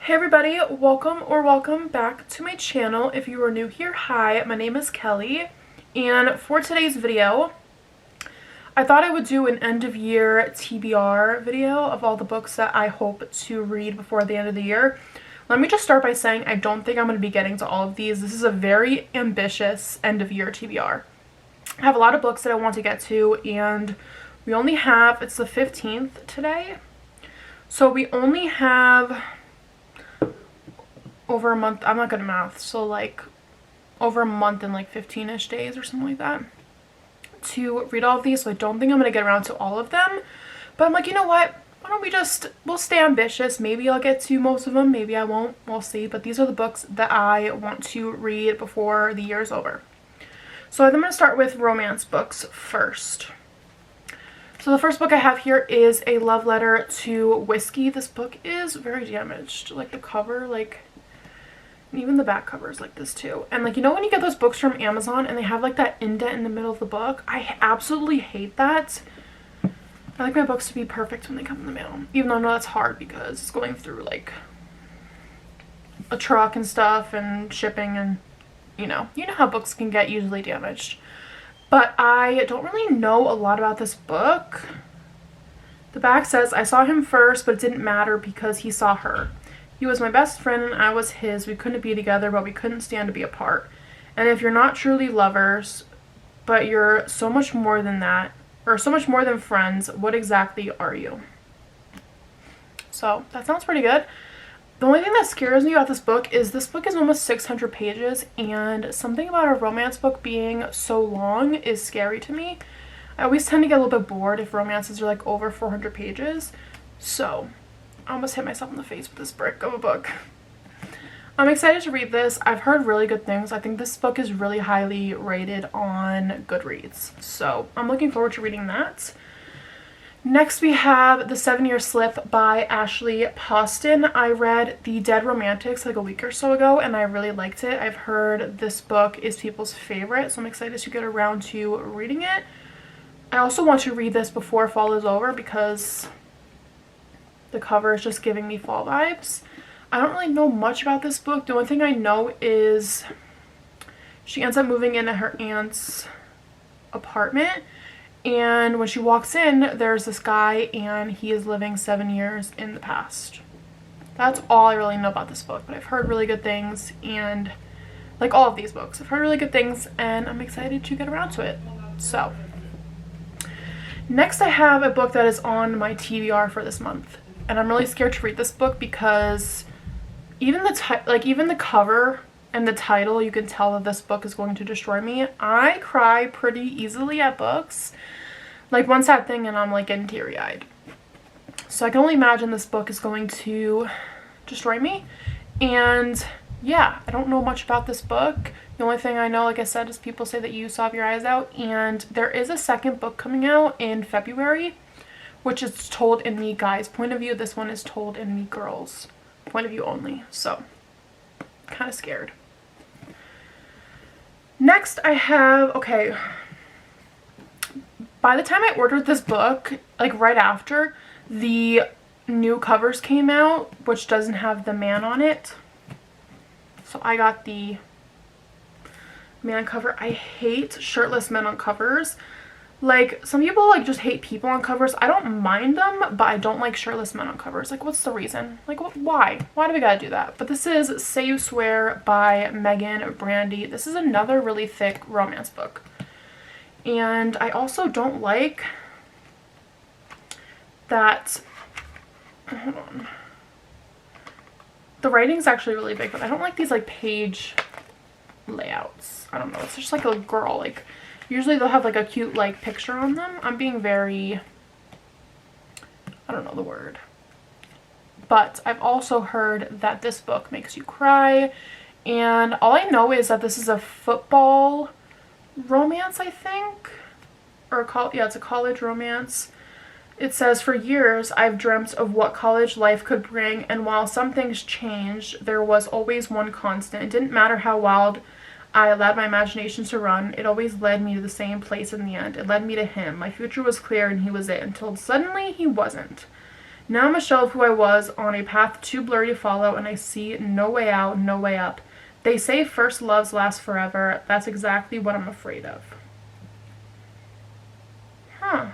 Hey everybody, welcome back to my channel. If you are new here, hi, my name is Kelly, and for today's video, I thought I would do an end of year TBR video of all the books that I hope to read before the end of the year. Let me just start by saying I don't think I'm going to be getting to all of these. This is a very ambitious end of year TBR. I have a lot of books that I want to get to, and we only have, it's the 15th today, so we only have over a month. I'm not good at math, so like over a month and like 15-ish days or something like that to read all of these. So I don't think I'm gonna get around to all of them, but I'm like, you know what, why don't we'll stay ambitious. Maybe I'll get to most of them, maybe I won't, we'll see. But these are the books that I want to read before the year's over. So I'm gonna start with romance books first. So the first book I have here is A Love Letter to Whiskey. This book is very damaged. Like the cover, like even the back cover is like this too. And like, you know when you get those books from Amazon and they have like that indent in the middle of the book? I absolutely hate that. I like my books to be perfect when they come in the mail, even though I know that's hard because it's going through like a truck and stuff and shipping, and you know how books can get usually damaged. But I don't really know a lot about this book. The back says, I saw him first, but it didn't matter because he saw her. He was my best friend and I was his. We couldn't be together, but we couldn't stand to be apart. And if you're not truly lovers, but you're so much more than that, or so much more than friends, what exactly are you? So that sounds pretty good. The only thing that scares me about this book is almost 600 pages, and something about a romance book being so long is scary to me. I always tend to get a little bit bored if romances are like over 400 pages. So I almost hit myself in the face with this brick of a book. I'm excited to read this. I've heard really good things. I think this book is really highly rated on Goodreads. So I'm looking forward to reading that. Next we have The 7-Year Slip by Ashley Poston. I read The Dead Romantics like a week or so ago and I really liked it. I've heard this book is people's favorite, so I'm excited to get around to reading it. I also want to read this before fall is over because the cover is just giving me fall vibes. I don't really know much about this book. The only thing I know is she ends up moving into her aunt's apartment, and when she walks in, there's this guy and he is living 7 years in the past. That's all I really know about this book, but I've heard really good things, and like all of these books, I've heard really good things and I'm excited to get around to it. So next I have a book that is on my TBR for this month. And I'm really scared to read this book because even the cover and the title, you can tell that this book is going to destroy me. I cry pretty easily at books. Like one sad thing and I'm like getting teary-eyed. So I can only imagine this book is going to destroy me. And yeah, I don't know much about this book. The only thing I know, like I said, is people say that you sob your eyes out. And there is a second book coming out in February, which is told in the guy's point of view. This one is told in the girl's point of view only. So, kind of scared. Next I have, okay, by the time I ordered this book, like right after, the new covers came out, which doesn't have the man on it. So I got the man cover. I hate shirtless men on covers. Like, some people like just hate people on covers. I don't mind them, but I don't like shirtless men on covers. Like, what's the reason? Like, why? Why do we gotta do that? But this is Say You Swear by Megan Brandy. This is another really thick romance book. And I also don't like that, hold on. The writing's actually really big, but I don't like these like page layouts. I don't know, it's just like a girl, like usually they'll have like a cute like picture on them. I'm being very, I don't know the word. But I've also heard that this book makes you cry. And all I know is that this is a football romance, I think. Or yeah, it's a college romance. It says, for years, I've dreamt of what college life could bring. And while some things changed, there was always one constant. It didn't matter how wild I allowed my imagination to run. It always led me to the same place in the end. It led me to him. My future was clear and he was it, until suddenly he wasn't. Now I'm a shell of who I was, on a path too blurry to follow, and I see no way out, no way up. They say first loves last forever. That's exactly what I'm afraid of. Huh.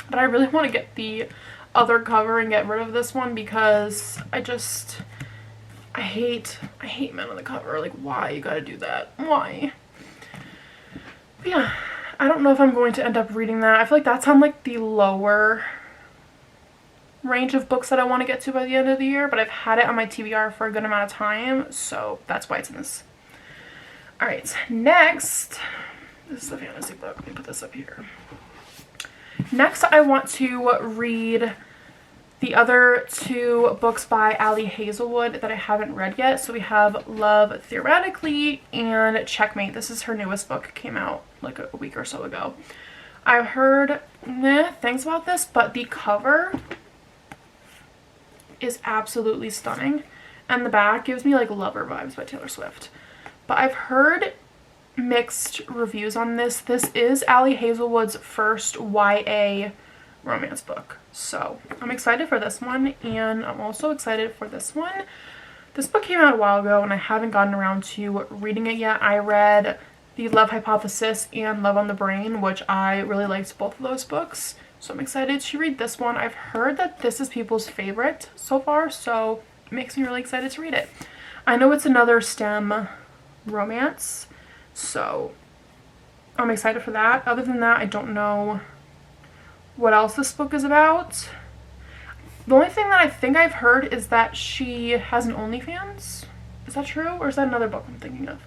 But I really want to get the other cover and get rid of this one because I hate men on the cover. Like, why you gotta do that? Why? But yeah, I don't know if I'm going to end up reading that. I feel like that's on like the lower range of books that I want to get to by the end of the year, but I've had it on my TBR for a good amount of time, so that's why it's in this. Alright, next, this is a fantasy book. Let me put this up here. Next, I want to read the other two books by Ali Hazelwood that I haven't read yet. So we have Love Theoretically and Checkmate. This is her newest book. It came out like a week or so ago. I've heard things about this, but the cover is absolutely stunning. And the back gives me like Lover vibes by Taylor Swift. But I've heard mixed reviews on this. This is Ali Hazelwood's first YA romance book. So I'm excited for this one, and I'm also excited for this one. This book came out a while ago and I haven't gotten around to reading it yet. I read The Love Hypothesis and Love on the Brain, which I really liked both of those books. So I'm excited to read this one. I've heard that this is people's favorite so far, so it makes me really excited to read it. I know it's another STEM romance, so I'm excited for that. Other than that, I don't know what else this book is about. The only thing that I think I've heard is that she has an OnlyFans. Is that true? Or is that another book I'm thinking of?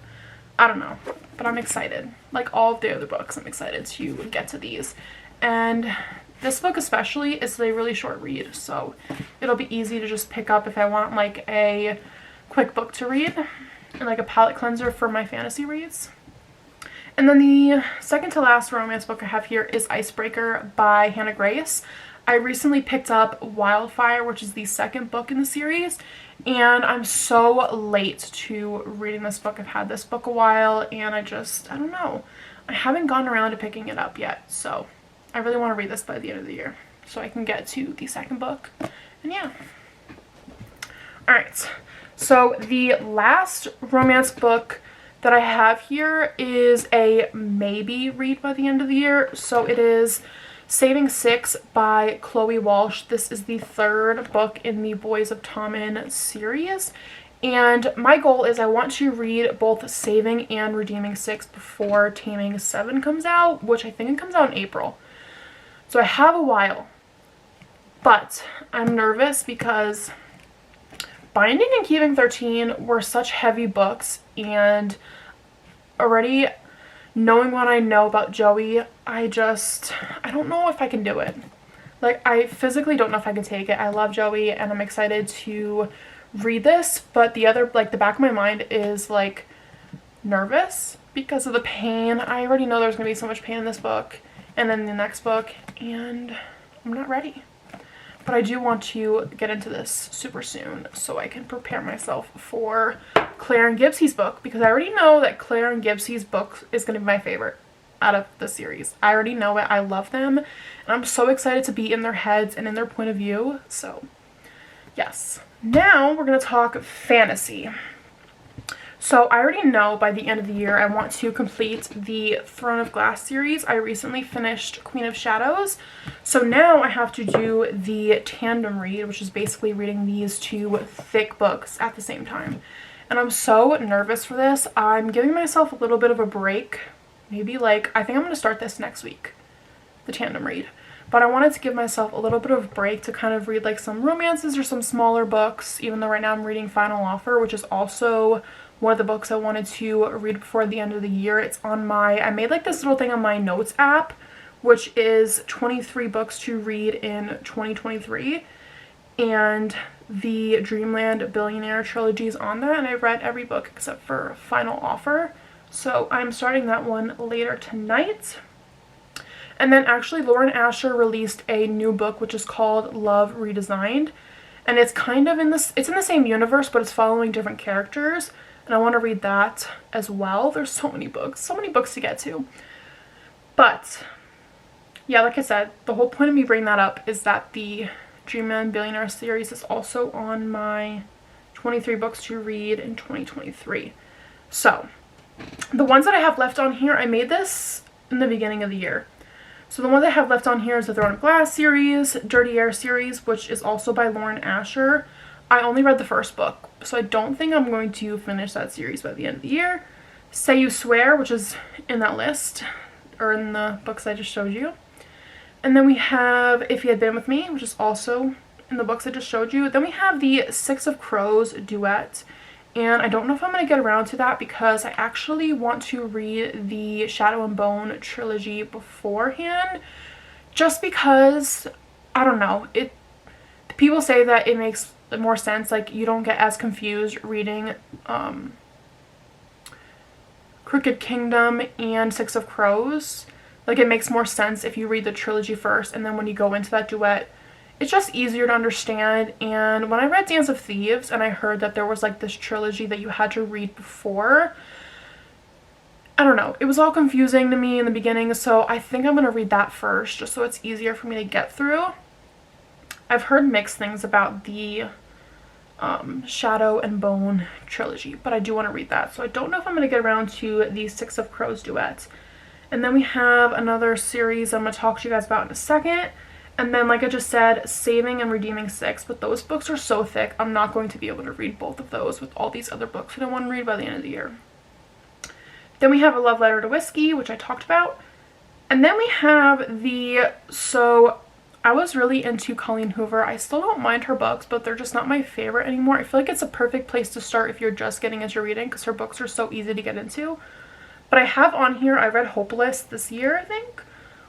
I don't know. But I'm excited. Like all of the other books, I'm excited to get to these. And this book especially is a really short read, so it'll be easy to just pick up if I want like a quick book to read and like a palette cleanser for my fantasy reads. And then the second to last romance book I have here is Icebreaker by Hannah Grace. I recently picked up Wildfire, which is the second book in the series, and I'm so late to reading this book. I've had this book a while, and I don't know. I haven't gotten around to picking it up yet, so I really want to read this by the end of the year so I can get to the second book. And yeah. Alright, so the last romance book that I have here is a maybe read by the end of the year. So it is Saving Six by Chloe Walsh. This is the third book in the Boys of Tommen series. And my goal is I want to read both Saving and Redeeming Six before Taming Seven comes out, which I think it comes out in April. So I have a while. But I'm nervous because Binding and Keeping 13 were such heavy books, and already knowing what I know about Joey, I don't know if I can do it. Like, I physically don't know if I can take it. I love Joey and I'm excited to read this, but the other, like, the back of my mind is like nervous because of the pain. I already know there's gonna be so much pain in this book and then the next book, and I'm not ready. But I do want to get into this super soon so I can prepare myself for Claire and Gibbsey's book, because I already know that Claire and Gibbsey's book is going to be my favorite out of the series. I already know it. I love them, and I'm so excited to be in their heads and in their point of view. So, yes. Now we're going to talk fantasy. So I already know by the end of the year I want to complete the Throne of Glass series. I recently finished Queen of Shadows. So now I have to do the tandem read, which is basically reading these two thick books at the same time. And I'm so nervous for this. I'm giving myself a little bit of a break. Maybe like, I think I'm going to start this next week, the tandem read. But I wanted to give myself a little bit of a break to kind of read like some romances or some smaller books, even though right now I'm reading Final Offer, which is also one of the books I wanted to read before the end of the year. It's on I made like this little thing on my notes app, which is 23 books to read in 2023. And the Dreamland Billionaire trilogy is on that, and I've read every book except for Final Offer. So I'm starting that one later tonight. And then actually Lauren Asher released a new book which is called Love Redesigned. And it's kind of in this, it's in the same universe, but it's following different characters. And I want to read that as well. There's so many books to get to. But yeah, like I said, the whole point of me bringing that up is that the Dreamland Billionaire series is also on my 23 books to read in 2023. So the ones that I have left on here, I made this in the beginning of the year. So the ones I have left on here is the Throne of Glass series, Dirty Air series, which is also by Lauren Asher. I only read the first book, so I don't think I'm going to finish that series by the end of the year. Say You Swear, which is in that list, or in the books I just showed you. And then we have If You Had Been With Me, which is also in the books I just showed you. Then we have the Six of Crows duet. And I don't know if I'm going to get around to that because I actually want to read the Shadow and Bone trilogy beforehand. Just because, I don't know, people say that it makes more sense, like you don't get as confused reading Crooked Kingdom and Six of Crows. Like it makes more sense if you read the trilogy first and then when you go into that duet, it's just easier to understand. And when I read Dance of Thieves and I heard that there was like this trilogy that you had to read before, I don't know, it was all confusing to me in the beginning, so I think I'm going to read that first just so it's easier for me to get through. I've heard mixed things about the Shadow and Bone trilogy, but I do want to read that, so I don't know if I'm going to get around to the Six of Crows duet. And then we have another series I'm going to talk to you guys about in a second. And then, like I just said, Saving and Redeeming Six, but those books are so thick, I'm not going to be able to read both of those with all these other books that I want to read by the end of the year. Then we have A Love Letter to Whiskey, which I talked about. And then we have so I was really into Colleen Hoover. I still don't mind her books, but they're just not my favorite anymore. I feel like it's a perfect place to start if you're just getting into reading because her books are so easy to get into. But I have on here, I read Hopeless this year, I think.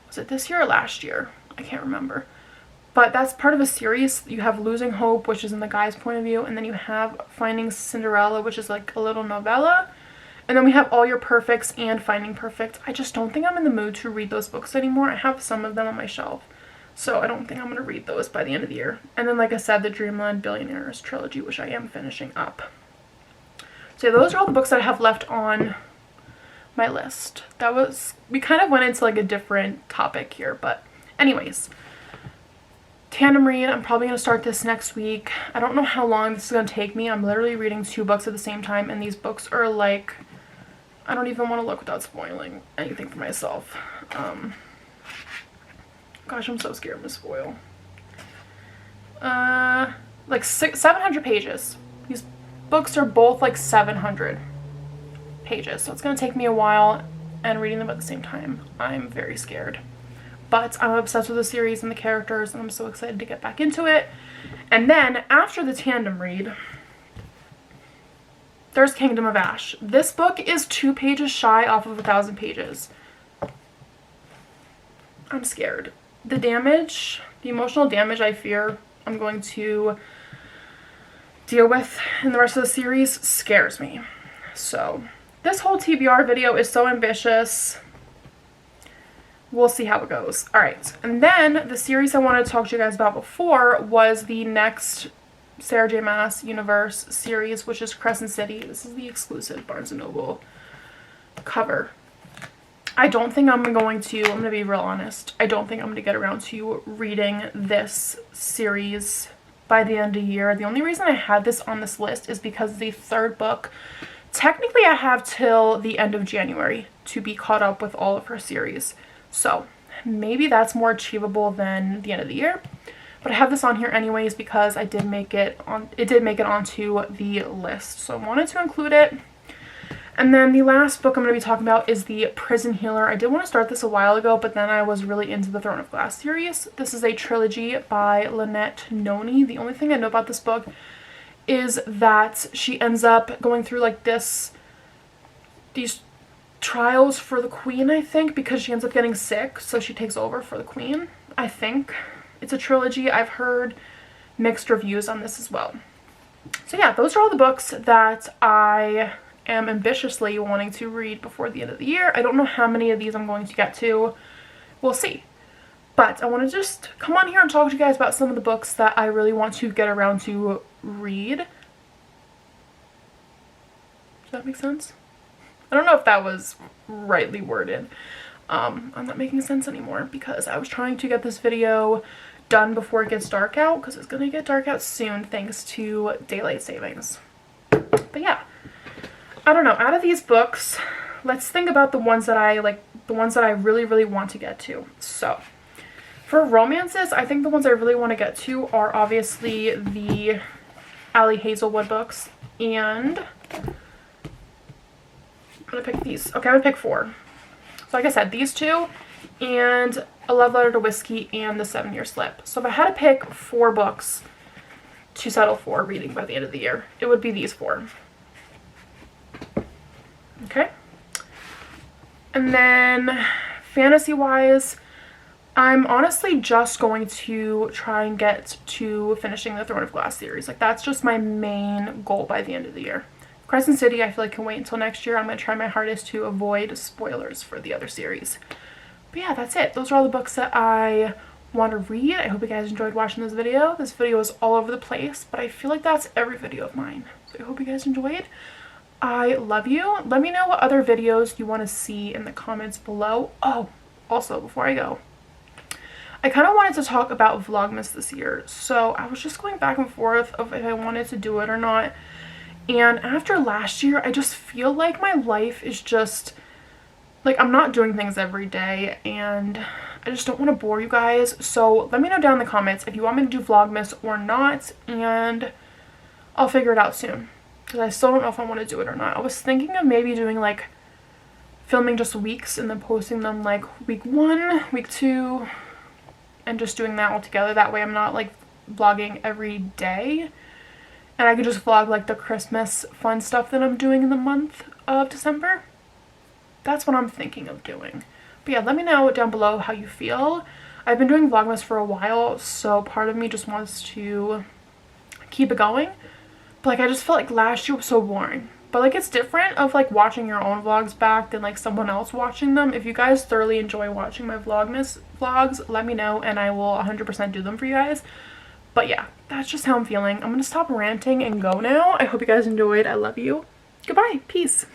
Was it this year or last year? I can't remember. But that's part of a series. You have Losing Hope, which is in the guy's point of view. And then you have Finding Cinderella, which is like a little novella. And then we have All Your Perfects and Finding Perfect. I just don't think I'm in the mood to read those books anymore. I have some of them on my shelf. So I don't think I'm going to read those by the end of the year. And then, like I said, the Dreamland Billionaires trilogy, which I am finishing up. So yeah, those are all the books that I have left on my list. We kind of went into like a different topic here, but anyways. Tandem read, I'm probably going to start this next week. I don't know how long this is going to take me. I'm literally reading 2 books at the same time, and these books are like, I don't even want to look without spoiling anything for myself. Gosh, I'm so scared I'm going to spoil. Like 700 pages. These books are both like 700 pages, so it's going to take me a while, and reading them at the same time, I'm very scared. But I'm obsessed with the series and the characters, and I'm so excited to get back into it. And then, after the tandem read, there's Kingdom of Ash. This book is 2 pages shy off of 1,000 pages. I'm scared. The damage, the emotional damage I fear I'm going to deal with in the rest of the series scares me. So, this whole TBR video is so ambitious. We'll see how it goes. Alright, and then the series I wanted to talk to you guys about before was the next Sarah J. Maas Universe series, which is Crescent City. This is the exclusive Barnes & Noble cover. I don't think I'm going to be real honest, I don't think I'm going to get around to reading this series by the end of the year. The only reason I had this on this list is because the 3rd book, technically I have till the end of January to be caught up with all of her series. So maybe that's more achievable than the end of the year. But I have this on here anyways because it did make it onto the list. So I wanted to include it. And then the last book I'm going to be talking about is The Prison Healer. I did want to start this a while ago, but then I was really into the Throne of Glass series. This is a trilogy by Lynette Noni. The only thing I know about this book is that she ends up going through like these trials for the queen, I think, because she ends up getting sick, so she takes over for the queen, I think. It's a trilogy. I've heard mixed reviews on this as well. So yeah, those are all the books that I am ambitiously wanting to read before the end of the year. I don't know how many of these I'm going to get to. We'll see. But I want to just come on here and talk to you guys about some of the books that I really want to get around to read. Does that make sense? I don't know if that was rightly worded. I'm not making sense anymore because I was trying to get this video done before it gets dark out, because it's gonna get dark out soon thanks to daylight savings. But yeah, I don't know, out of these books, let's think about the ones that I like, the ones that I really, really want to get to. So for romances, I think the ones I really want to get to are obviously the Ali Hazelwood books, and I'm gonna pick these. Okay, I'm gonna pick 4. So like I said, these 2 and A Love Letter to Whiskey and The 7-Year Slip. So if I had to pick 4 books to settle for reading by the end of the year, it would be these 4. Okay. And then fantasy-wise, I'm honestly just going to try and get to finishing the Throne of Glass series. Like, that's just my main goal by the end of the year. Crescent City, I feel like can wait until next year. I'm going to try my hardest to avoid spoilers for the other series. But yeah, that's it. Those are all the books that I want to read. I hope you guys enjoyed watching this video. This video is all over the place, but I feel like that's every video of mine. So I hope you guys enjoyed. I love you. Let me know what other videos you want to see in the comments below. Oh, also, before I go, I kind of wanted to talk about Vlogmas this year. So I was just going back and forth of if I wanted to do it or not. And after last year, I just feel like my life is just, like, I'm not doing things every day. And I just don't want to bore you guys. So let me know down in the comments if you want me to do Vlogmas or not. And I'll figure it out soon, because I still don't know if I want to do it or not. I was thinking of maybe doing, like, filming just weeks and then posting them, like, week 1, week 2, and just doing that all together. That way I'm not, like, vlogging every day. And I could just vlog, like, the Christmas fun stuff that I'm doing in the month of December. That's what I'm thinking of doing. But yeah, let me know down below how you feel. I've been doing Vlogmas for a while, so part of me just wants to keep it going. But, like, I just felt like last year was so boring. But, like, it's different of, like, watching your own vlogs back than, like, someone else watching them. If you guys thoroughly enjoy watching my Vlogmas vlogs, let me know and I will 100% do them for you guys. But yeah, that's just how I'm feeling. I'm gonna stop ranting and go now. I hope you guys enjoyed. I love you. Goodbye. Peace.